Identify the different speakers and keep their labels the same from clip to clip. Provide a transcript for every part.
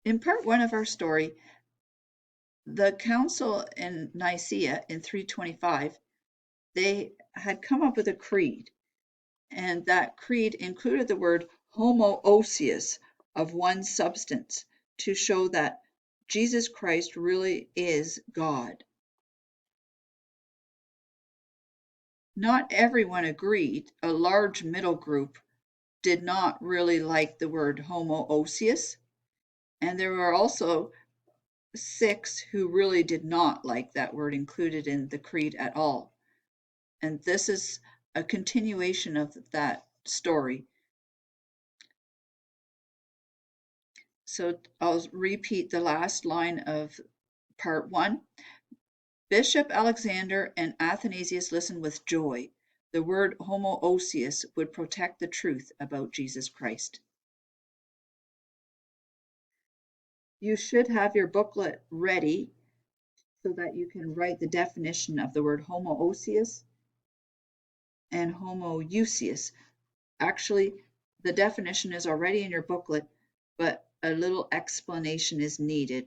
Speaker 1: In part one of our story, the council in Nicaea in 325, they had come up with a creed, and that creed included the word homoousios, of one substance, to show that Jesus Christ really is God. Not everyone agreed. A large middle group did not really like the word homoousios, and there were also 6 who really did not like that word included in the creed at all. And this is a continuation of that story. So I'll repeat the last line of part 1. Bishop Alexander and Athanasius listened with joy. The word homoousios would protect the truth about Jesus Christ. You should have your booklet ready so that you can write the definition of the word homoousios and homoousios. Actually, the definition is already in your booklet, but a little explanation is needed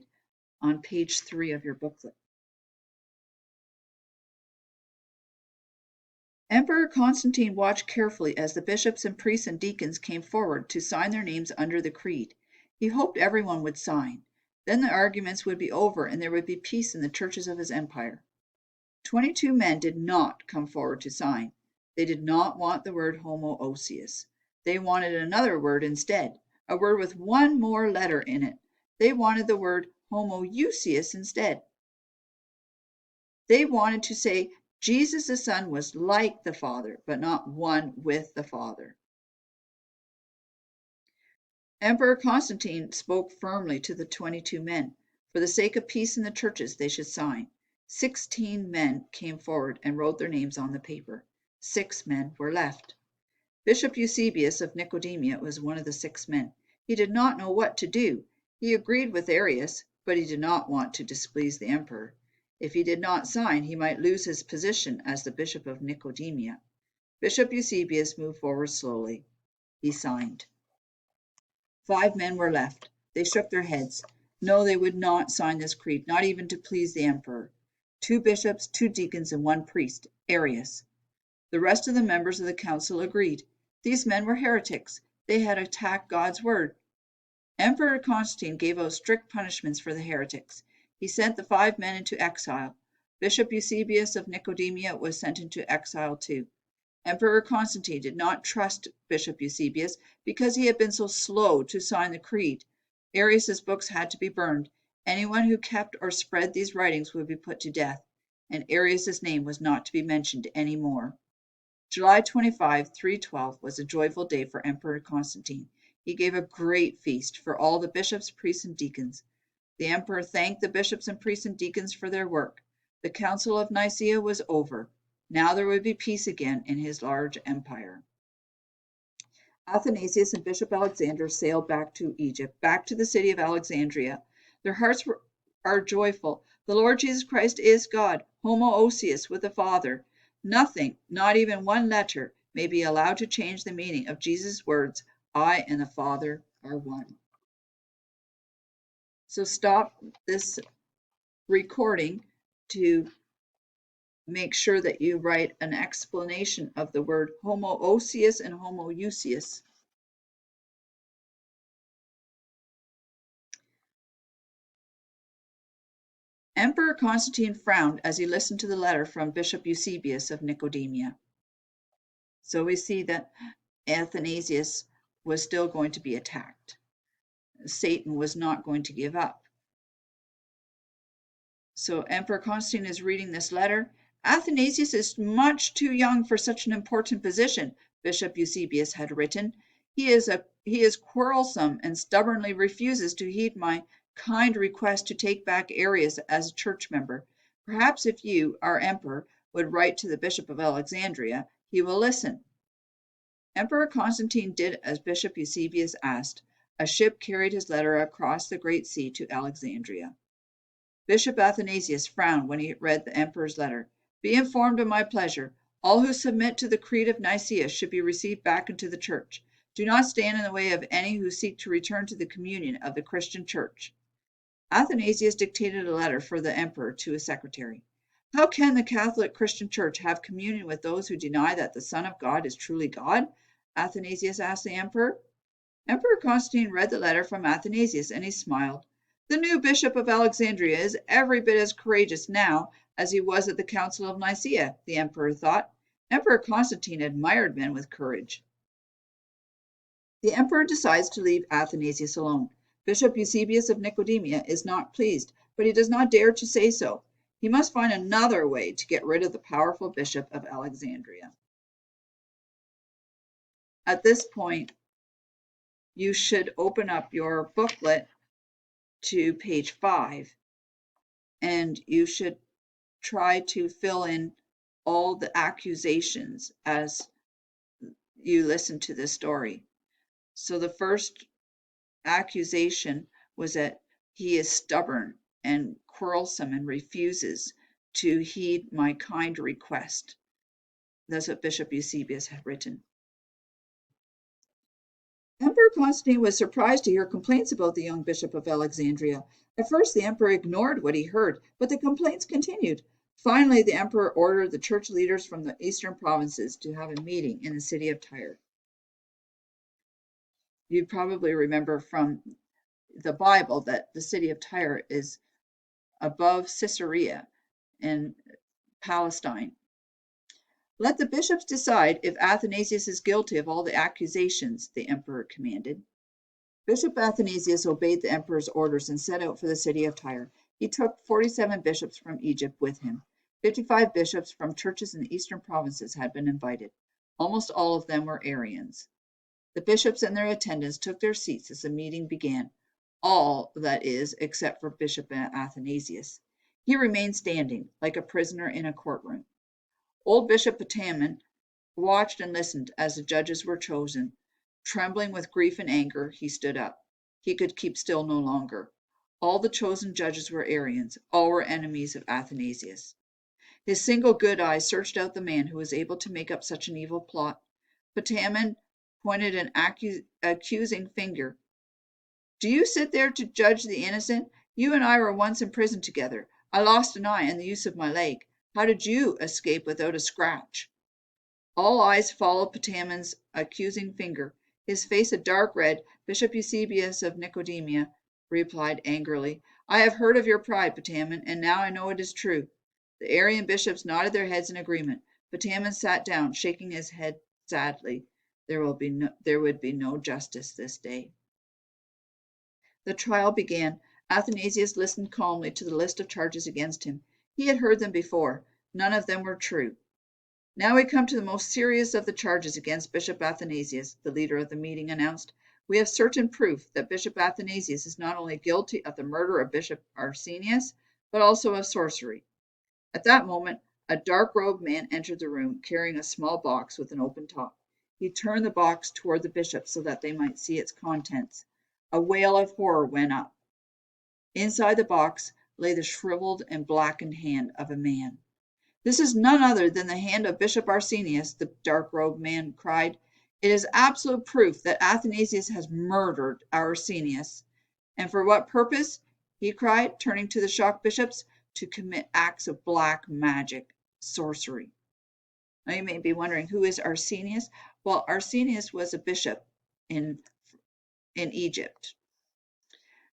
Speaker 1: on page 3 of your booklet. Emperor Constantine watched carefully as the bishops and priests and deacons came forward to sign their names under the creed. He hoped everyone would sign. Then the arguments would be over and there would be peace in the churches of his empire. 22 men did not come forward to sign. They did not want the word homoousios. They wanted another word instead, a word with one more letter in it. They wanted the word homoousios instead. They wanted to say Jesus the Son was like the Father, but not one with the Father. Emperor Constantine spoke firmly to the 22 men. For the sake of peace in the churches, they should sign. 16 men came forward and wrote their names on the paper. 6 men were left. Bishop Eusebius of Nicomedia was one of the 6 men. He did not know what to do. He agreed with Arius, but he did not want to displease the emperor. If he did not sign, he might lose his position as the bishop of Nicomedia. Bishop Eusebius moved forward slowly. He signed. 5 men were left. They shook their heads. No, they would not sign this creed, not even to please the emperor. 2 bishops, 2 deacons, and 1 priest, Arius. The rest of the members of the council agreed. These men were heretics. They had attacked God's word. Emperor Constantine gave out strict punishments for the heretics. He sent the 5 men into exile. Bishop Eusebius of Nicomedia was sent into exile too. Emperor Constantine did not trust Bishop Eusebius because he had been so slow to sign the creed. Arius's books had to be burned. Anyone who kept or spread these writings would be put to death, and Arius's name was not to be mentioned any more. July 25, 312 was a joyful day for Emperor Constantine. He gave a great feast for all the bishops, priests, and deacons. The emperor thanked the bishops and priests and deacons for their work. The Council of Nicaea was over. Now there would be peace again in his large empire. Athanasius and Bishop Alexander sailed back to Egypt, back to the city of Alexandria. Their hearts are joyful. The Lord Jesus Christ is God, homoousios with the Father. Nothing, not even one letter, may be allowed to change the meaning of Jesus' words, I and the Father are one. So stop this recording to make sure that you write an explanation of the word homoousios and homoousios. Emperor Constantine frowned as he listened to the letter from Bishop Eusebius of Nicomedia. So we see that Athanasius was still going to be attacked. Satan was not going to give up. So Emperor Constantine is reading this letter. Athanasius is much too young for such an important position, Bishop Eusebius had written. He is quarrelsome and stubbornly refuses to heed my kind request to take back Arius as a church member. Perhaps if you, our emperor, would write to the Bishop of Alexandria, he will listen. Emperor Constantine did as Bishop Eusebius asked. A ship carried his letter across the great sea to Alexandria. Bishop Athanasius frowned when he read the emperor's letter. Be informed of my pleasure. All who submit to the creed of Nicaea should be received back into the church. Do not stand in the way of any who seek to return to the communion of the Christian church. Athanasius dictated a letter for the emperor to his secretary. How can the Catholic Christian Church have communion with those who deny that the Son of God is truly God? Athanasius asked the emperor. Emperor Constantine read the letter from Athanasius, and he smiled. The new bishop of Alexandria is every bit as courageous now as he was at the Council of Nicaea, the emperor thought. Emperor Constantine admired men with courage. The emperor decides to leave Athanasius alone. Bishop Eusebius of Nicodemia is not pleased, but he does not dare to say so. He must find another way to get rid of the powerful bishop of Alexandria. At this point, you should open up your booklet to page 5, and you should try to fill in all the accusations as you listen to this story. So the first accusation was that he is stubborn and quarrelsome and refuses to heed my kind request. That's what Bishop Eusebius had written. Emperor Constantine was surprised to hear complaints about the young bishop of Alexandria. At first, the emperor ignored what he heard, but the complaints continued. Finally, the emperor ordered the church leaders from the eastern provinces to have a meeting in the city of Tyre. You probably remember from the Bible that the city of Tyre is above Caesarea in Palestine. Let the bishops decide if Athanasius is guilty of all the accusations, the emperor commanded. Bishop Athanasius obeyed the emperor's orders and set out for the city of Tyre. He took 47 bishops from Egypt with him. 55 bishops from churches in the eastern provinces had been invited. Almost all of them were Arians. The bishops and their attendants took their seats as the meeting began. All, that is, except for Bishop Athanasius. He remained standing, like a prisoner in a courtroom. Old Bishop Petaman watched and listened as the judges were chosen. Trembling with grief and anger, he stood up. He could keep still no longer. All the chosen judges were Arians. All were enemies of Athanasius. His single good eye searched out the man who was able to make up such an evil plot. Petaman pointed an accusing finger. Do you sit there to judge the innocent? You and I were once in prison together. I lost an eye and the use of my leg. How did you escape without a scratch? All eyes followed Petaman's accusing finger. His face a dark red, Bishop Eusebius of Nicodemia replied angrily, I have heard of your pride, Petaman, and now I know it is true. The Arian bishops nodded their heads in agreement. Petaman sat down, shaking his head sadly. There would be no justice this day. The trial began. Athanasius listened calmly to the list of charges against him. He had heard them before. None of them were true. Now we come to the most serious of the charges against Bishop Athanasius, the leader of the meeting announced. We have certain proof that Bishop Athanasius is not only guilty of the murder of Bishop Arsenius, but also of sorcery. At that moment, a dark-robed man entered the room, carrying a small box with an open top. He turned the box toward the bishop so that they might see its contents. A wail of horror went up. Inside the box lay the shriveled and blackened hand of a man. This is none other than the hand of Bishop Arsenius, the dark-robed man cried. It is absolute proof that Athanasius has murdered Arsenius. And for what purpose? He cried, turning to the shocked bishops, to commit acts of black magic, sorcery. Now you may be wondering, who is Arsenius? Well, Arsenius was a bishop in Egypt.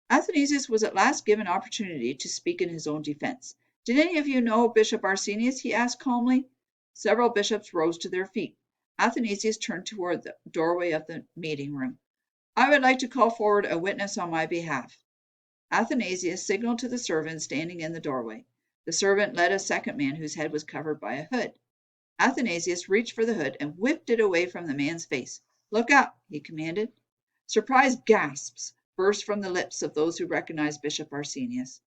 Speaker 1: Athanasius was at last given opportunity to speak in his own defense. Did any of you know Bishop Arsenius? He asked calmly. Several bishops rose to their feet. Athanasius turned toward the doorway of the meeting room. I would like to call forward a witness on my behalf. Athanasius signaled to the servant standing in the doorway. The servant led a second man whose head was covered by a hood. Athanasius reached for the hood and whipped it away from the man's face. Look up, he commanded. Surprised gasps burst from the lips of those who recognized Bishop Arsenius.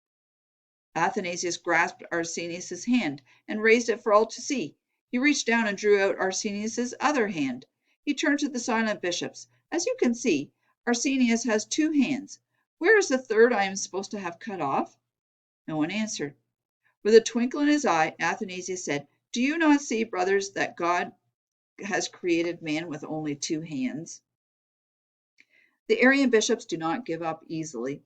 Speaker 1: Athanasius grasped Arsenius's hand and raised it for all to see. He reached down and drew out Arsenius's other hand. He turned to the silent bishops. As you can see, Arsenius has two hands. Where is the third I am supposed to have cut off? No one answered. With a twinkle in his eye, Athanasius said, Do you not see, brothers, that God has created man with only two hands? The Arian bishops do not give up easily.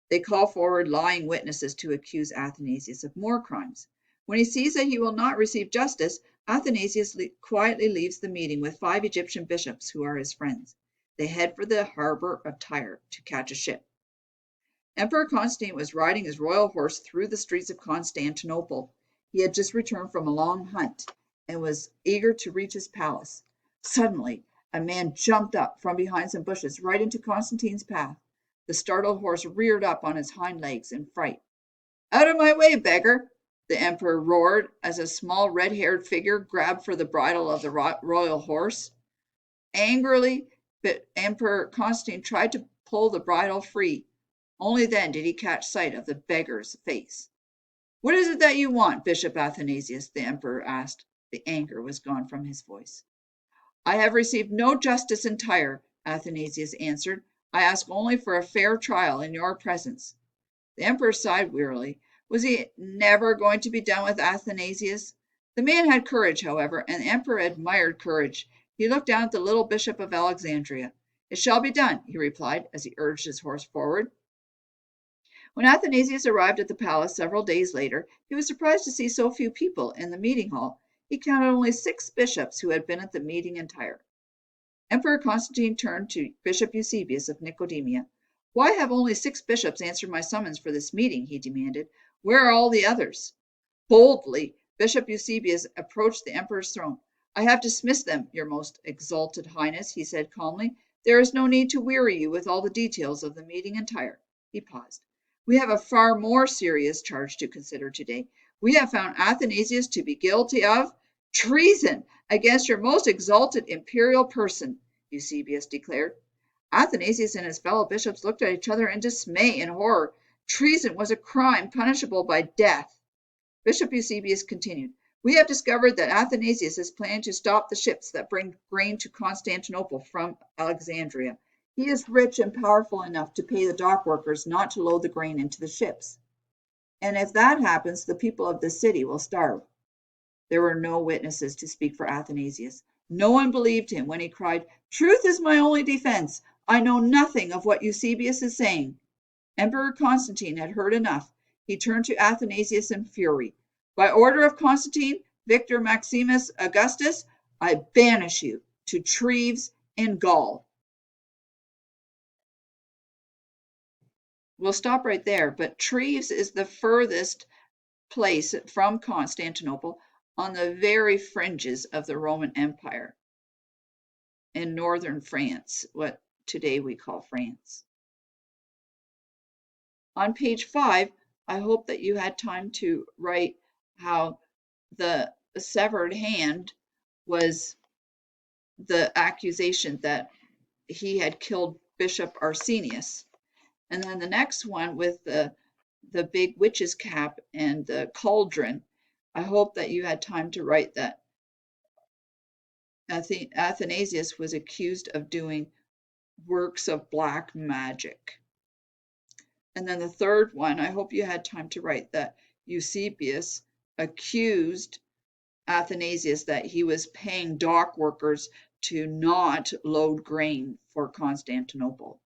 Speaker 1: They call forward lying witnesses to accuse Athanasius of more crimes. When he sees that he will not receive justice, Athanasius quietly leaves the meeting with 5 Egyptian bishops who are his friends. They head for the harbor of Tyre to catch a ship. Emperor Constantine was riding his royal horse through the streets of Constantinople. He had just returned from a long hunt and was eager to reach his palace. Suddenly, a man jumped up from behind some bushes right into Constantine's path. The startled horse reared up on its hind legs in fright. "Out of my way, beggar!" the emperor roared as a small red-haired figure grabbed for the bridle of the royal horse. Angrily, Emperor Constantine tried to pull the bridle free. Only then did he catch sight of the beggar's face. "What is it that you want, Bishop Athanasius?" the emperor asked. The anger was gone from his voice. "I have received no justice in Tyre," Athanasius answered. "I ask only for a fair trial in your presence." The emperor sighed wearily. Was he never going to be done with Athanasius? The man had courage, however, and the emperor admired courage. He looked down at the little bishop of Alexandria. "It shall be done," he replied as he urged his horse forward. When Athanasius arrived at the palace several days later, he was surprised to see so few people in the meeting hall. He counted only 6 bishops who had been at the meeting in Tyre. Emperor Constantine turned to Bishop Eusebius of Nicodemia. "Why have only 6 bishops answered my summons for this meeting?" he demanded. "Where are all the others?" Boldly, Bishop Eusebius approached the emperor's throne. "I have dismissed them, your most exalted highness," he said calmly. "There is no need to weary you with all the details of the meeting in Tyre." He paused. "We have a far more serious charge to consider today. We have found Athanasius to be guilty of treason against your most exalted imperial person," Eusebius declared. Athanasius and his fellow bishops looked at each other in dismay and horror. Treason was a crime punishable by death. Bishop Eusebius continued, "We have discovered that Athanasius is planning to stop the ships that bring grain to Constantinople from Alexandria. He is rich and powerful enough to pay the dock workers not to load the grain into the ships. And if that happens, the people of the city will starve." There were no witnesses to speak for Athanasius. No one believed him when he cried, "Truth is my only defense. I know nothing of what Eusebius is saying." Emperor Constantine had heard enough. He turned to Athanasius in fury. "By order of Constantine, Victor Maximus Augustus, I banish you to Treves in Gaul." We'll stop right there, but Treves is the furthest place from Constantinople on the very fringes of the Roman Empire in northern France, what today we call France. On page 5, I hope that you had time to write how the severed hand was the accusation that he had killed Bishop Arsenius. And then the next one with the big witch's cap and the cauldron, I hope that you had time to write that Athanasius was accused of doing works of black magic. And then the third one, I hope you had time to write that Eusebius accused Athanasius that he was paying dock workers to not load grain for Constantinople.